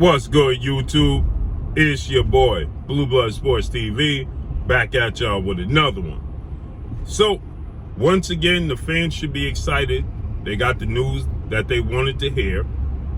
What's good, YouTube? It's your boy, Blue Blood Sports TV, back at y'all with another one. So, once again, the fans should be excited. They got the news that they wanted to hear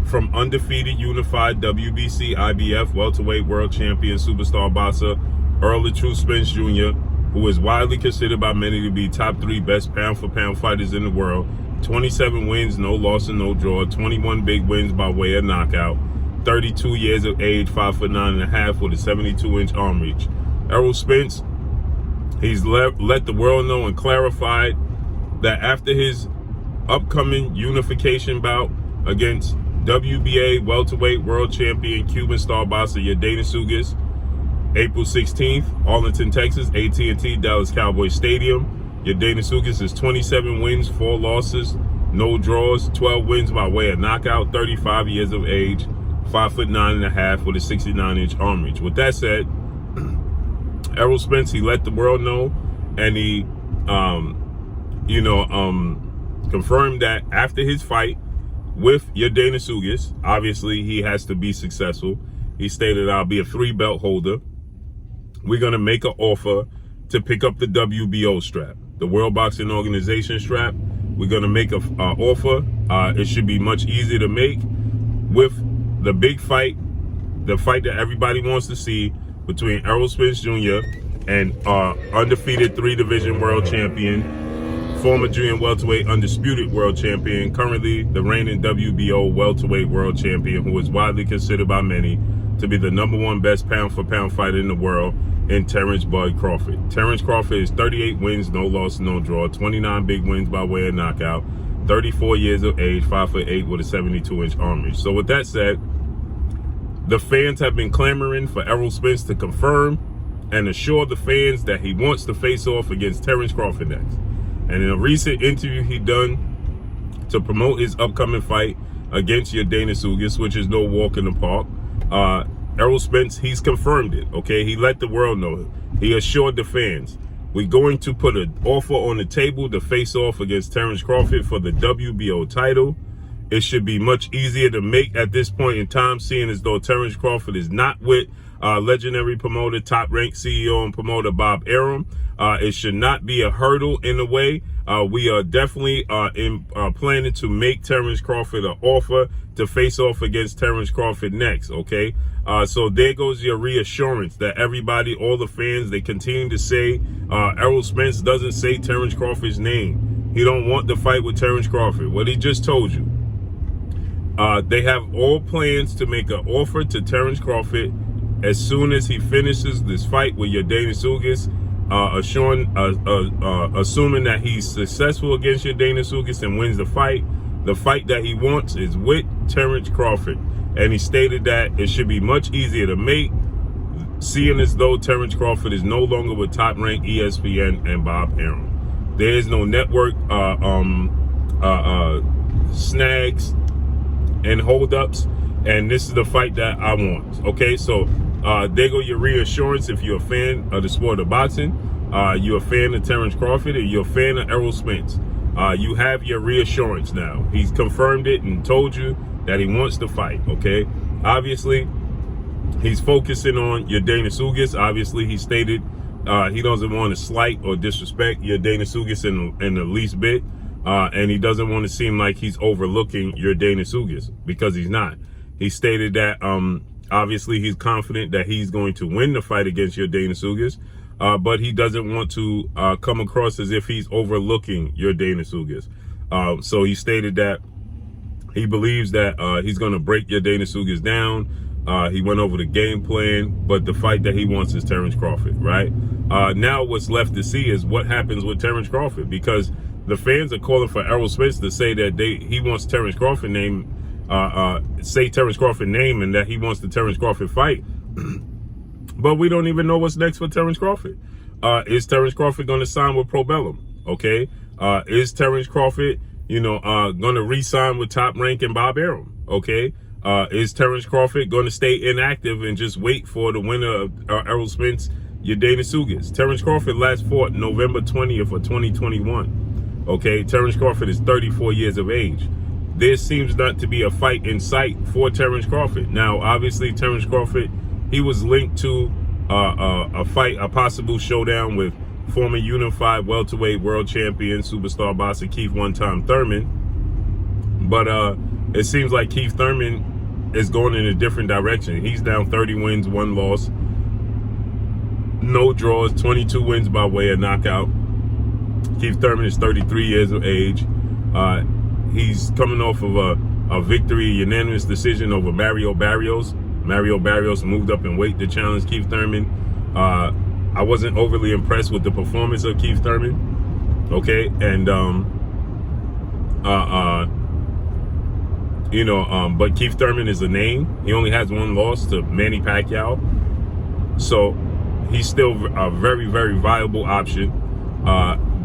from undefeated, unified WBC, IBF, welterweight world champion, superstar boxer, Errol Spence Jr., who is widely considered by many to be top 3 best pound-for-pound fighters in the world. 27 wins, no loss and no draw, 21 big wins by way of knockout. 32 years of age, 5'9.5" with a 72-inch arm reach. Errol Spence, he's let the world know and clarified that after his upcoming unification bout against WBA welterweight world champion Cuban star boxer YORDENIS Ugas, April 16th, Arlington, Texas, AT&T Dallas Cowboys Stadium. YORDENIS Ugas is 27 wins, 4 losses, no draws, 12 wins by way of knockout, 35 years of age, 5'9.5" with a 69-inch arm reach. With that said, Errol Spence, he let the world know, and he, confirmed that after his fight with YORDENIS Ugas, obviously he has to be successful. He stated, "I'll be a 3-belt holder. We're gonna make an offer to pick up the WBO strap, the World Boxing Organization strap. We're gonna make an offer. It should be much easier to make with the big fight, the fight that everybody wants to see between Errol Spence Jr. and undefeated 3-division world champion, former junior welterweight undisputed world champion, currently the reigning WBO welterweight world champion, who is widely considered by many to be the #1 best pound-for-pound fighter in the world, in Terence Bud Crawford. Terence Crawford is 38 wins, no loss, no draw, 29 big wins by way of knockout, 34 years of age, 5'8" with a 72-inch arm reach." So with that said, the fans have been clamoring for Errol Spence to confirm and assure the fans that he wants to face off against Terence Crawford next. And in a recent interview he done to promote his upcoming fight against YORDENIS Ugas, which is no walk in the park, Errol Spence, he's confirmed it, okay? He let the world know. He assured the fans, "We're going to put an offer on the table to face off against Terence Crawford for the WBO title. It should be much easier to make at this point in time, seeing as though Terence Crawford is not with legendary promoter, top-ranked CEO and promoter Bob Arum. It should not be a hurdle in a way. We are definitely planning to make Terence Crawford an offer to face off against Terence Crawford next, okay? So there goes your reassurance that everybody, all the fans, they continue to say Errol Spence doesn't say Terence Crawford's name. He don't want the fight with Terence Crawford. What he just told you. They have all plans to make an offer to Terence Crawford as soon as he finishes this fight with YORDENIS Ugas, assuming that he's successful against YORDENIS Ugas and wins the fight. The fight that he wants is with Terence Crawford. And he stated that it should be much easier to make, seeing as though Terence Crawford is no longer with top-ranked ESPN and Bob Arum. There is no network snags and holdups, and this is the fight that I want. Okay, so there go your reassurance. If you're a fan of the sport of boxing, you're a fan of Terence Crawford, and you're a fan of Errol Spence, you have your reassurance now. He's confirmed it and told you that he wants to fight, okay? Obviously, he's focusing on YORDENIS Ugas. Obviously, he stated he doesn't want to slight or disrespect YORDENIS Ugas in the least bit. And he doesn't want to seem like he's overlooking YORDENIS Ugas, because he's not. He stated that obviously he's confident that he's going to win the fight against YORDENIS Ugas, but he doesn't want to come across as if he's overlooking YORDENIS Ugas. So he stated that he believes that he's going to break YORDENIS Ugas down. He went over the game plan, but the fight that he wants is Terence Crawford, right? Now what's left to see is what happens with Terence Crawford, because the fans are calling for Errol Spence to say that he wants Terence Crawford name, say Terence Crawford name, and that he wants the Terence Crawford fight. But we don't even know what's next for Terence Crawford. Is Terence Crawford going to sign with Probellum? Okay. Is Terence Crawford, going to re-sign with Top Rank and Bob Arum? Okay. Is Terence Crawford going to stay inactive and just wait for the winner of Errol Spence, YORDENIS Ugas? Terence Crawford last fought November 20th of 2021. Okay, Terence Crawford is 34 years of age. there seems not to be a fight in sight for Terence Crawford. Now, obviously, Terence Crawford, he was linked to a fight, a possible showdown with former unified welterweight world champion, superstar boxer Keith one-time Thurman. But it seems like Keith Thurman is going in a different direction. He's down 30 wins, 1 loss, no draws, 22 wins by way of knockout. Keith Thurman is 33 years of age. He's coming off of a victory, unanimous decision over Mario Barrios. Mario Barrios moved up in weight to challenge Keith Thurman. I wasn't overly impressed with the performance of Keith Thurman. Okay, and but Keith Thurman is a name. He only has 1 loss to Manny Pacquiao, so he's still a very, very viable option.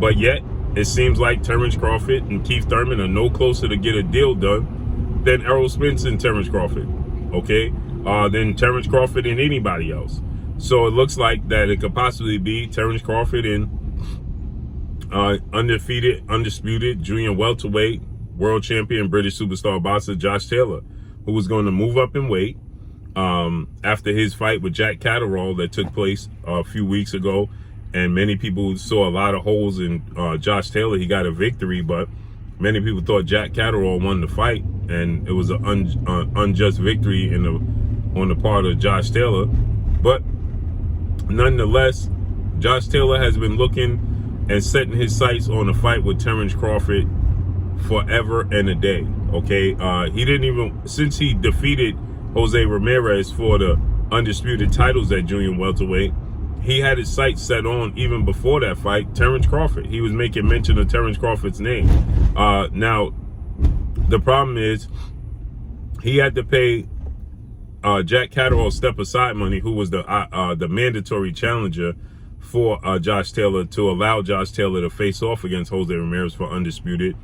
But yet, it seems like Terence Crawford and Keith Thurman are no closer to get a deal done than Errol Spence and Terence Crawford. Okay, than Terence Crawford and anybody else. So it looks like that it could possibly be Terence Crawford and undisputed junior welterweight world champion British superstar boxer Josh Taylor, who was going to move up in weight after his fight with Jack Catterall that took place a few weeks ago. And many people saw a lot of holes in Josh Taylor. He got a victory, but many people thought Jack Catterall won the fight, and it was an unjust victory on the part of Josh Taylor. But nonetheless, Josh Taylor has been looking and setting his sights on a fight with Terence Crawford forever and a day. Okay, he didn't even, since he defeated Jose Ramirez for the undisputed titles at junior welterweight, he had his sights set on, even before that fight, Terence Crawford. He was making mention of Terence Crawford's name. Now, the problem is he had to pay Jack Catterall step-aside money, who was the mandatory challenger for Josh Taylor, to allow Josh Taylor to face off against Jose Ramirez for undisputed.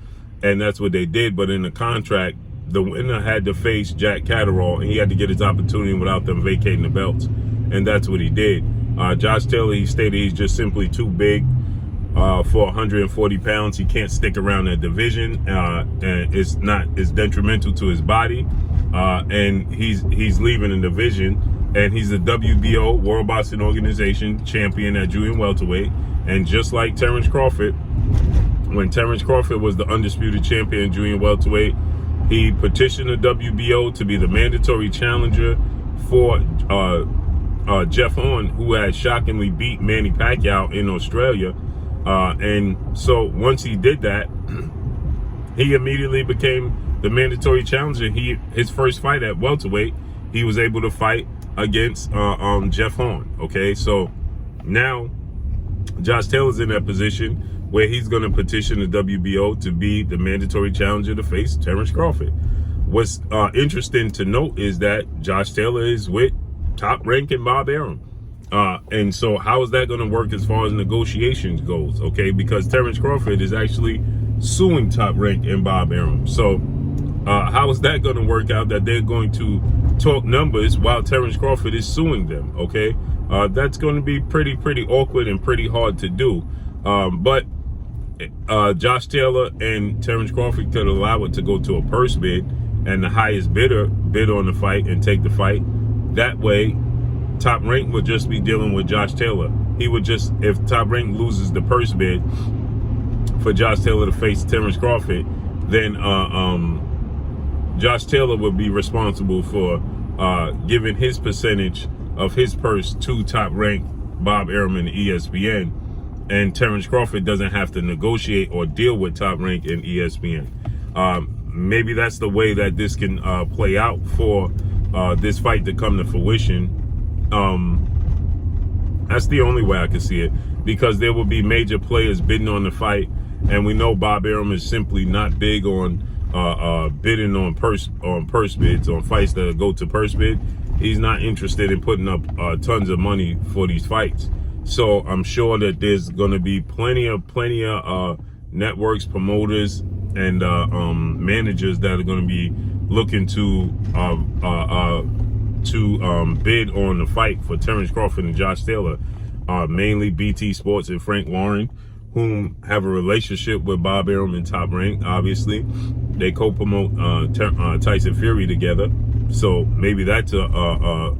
And that's what they did. But in the contract, the winner had to face Jack Catterall, and he had to get his opportunity without them vacating the belts. And that's what he did. Josh Taylor, he stated he's just simply too big for 140 pounds. He can't stick around that division, and it's detrimental to his body. And he's leaving the division, and he's a WBO, World Boxing Organization champion at junior welterweight. And just like Terence Crawford, when Terence Crawford was the undisputed champion junior welterweight, he petitioned the WBO to be the mandatory challenger for Jeff Horn, who had shockingly beat Manny Pacquiao in Australia. And so once he did that, he immediately became the mandatory challenger. His first fight at welterweight, he was able to fight against Jeff Horn. Okay, so now Josh Taylor's in that position where he's going to petition the WBO to be the mandatory challenger to face Terence Crawford. What's interesting to note is that Josh Taylor is with Top Rank and Bob Arum. And so how is that going to work as far as negotiations goes? Okay, because Terence Crawford is actually suing Top Rank and Bob Arum. So how is that going to work out, that they're going to talk numbers while Terence Crawford is suing them? Okay, that's going to be pretty awkward and pretty hard to do. But Josh Taylor and Terence Crawford could allow it to go to a purse bid, and the highest bidder bid on the fight and take the fight. That way, Top Rank would just be dealing with Josh Taylor. He would just, if Top Rank loses the purse bid for Josh Taylor to face Terence Crawford, then Josh Taylor would be responsible for giving his percentage of his purse to Top Rank, Bob Arum, and ESPN. And Terence Crawford doesn't have to negotiate or deal with Top Rank and ESPN. Maybe that's the way that this can play out for this fight to come to fruition. That's the only way I can see it, because there will be major players bidding on the fight, and we know Bob Arum is simply not big on bidding on purse bids, on fights that go to purse bid. He's not interested in putting up tons of money for these fights. So I'm sure that there's going to be plenty of networks, promoters, and managers that are going to be looking to bid on the fight for Terence Crawford and Josh Taylor. Mainly BT Sports and Frank Warren, whom have a relationship with Bob Arum and Top Rank. Obviously, they co-promote Tyson Fury together, so maybe that's a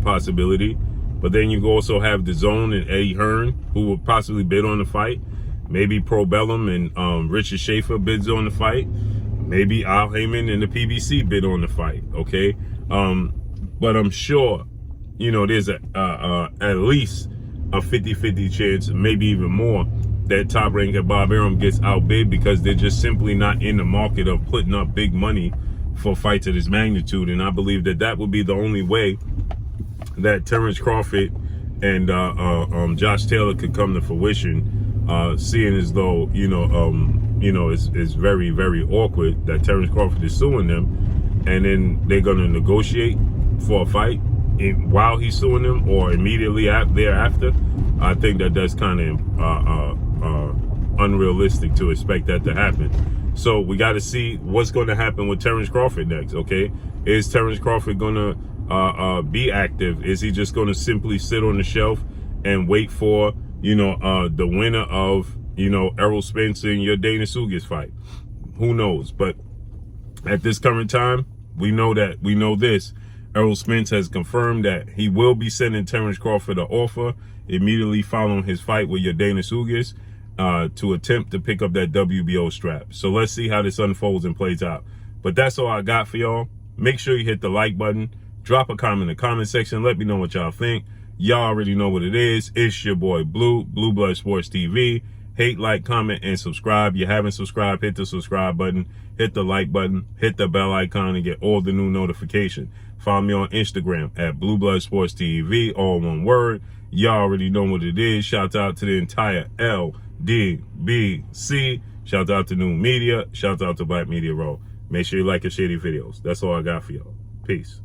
possibility. But then you also have DAZN and Eddie Hearn, who will possibly bid on the fight. Maybe Pro Bellum and Richard Schaefer bids on the fight. Maybe Al Heyman and the PBC bid on the fight. Okay, but I'm sure, there's at least a 50-50 chance, maybe even more, that Top Rank and Bob Arum gets outbid, because they're just simply not in the market of putting up big money for fights of this magnitude. And I believe that would be the only way that Terence Crawford and Josh Taylor could come to fruition, seeing as though it's very, very awkward that Terence Crawford is suing them, and then they're going to negotiate for a fight while he's suing them or immediately thereafter. I think that's kind of unrealistic to expect that to happen. So we got to see what's going to happen with Terence Crawford next. Okay, is Terence Crawford going to be active? Is he just going to simply sit on the shelf and wait for the winner of Errol Spence and Yordenis Ugas fight? Who knows? But at this current time, we know this. Errol Spence has confirmed that he will be sending Terence Crawford an offer immediately following his fight with Yordenis Ugas to attempt to pick up that WBO strap. So let's see how this unfolds and plays out. But that's all I got for y'all. Make sure you hit the like button. Drop a comment in the comment section. Let me know what y'all think. Y'all already know what it is. It's your boy Blue Blood Sports TV. Hate, like, comment, and subscribe. You haven't subscribed, hit the subscribe button, hit the like button, hit the bell icon, and get all the new notifications. Follow me on Instagram at Blue Blood Sports TV, all one word. Y'all already know what it is. Shout out to the entire LDBC. Shout out to New Media. Shout out to Black Media Row. Make sure you like and share these videos. That's all I got for y'all. Peace.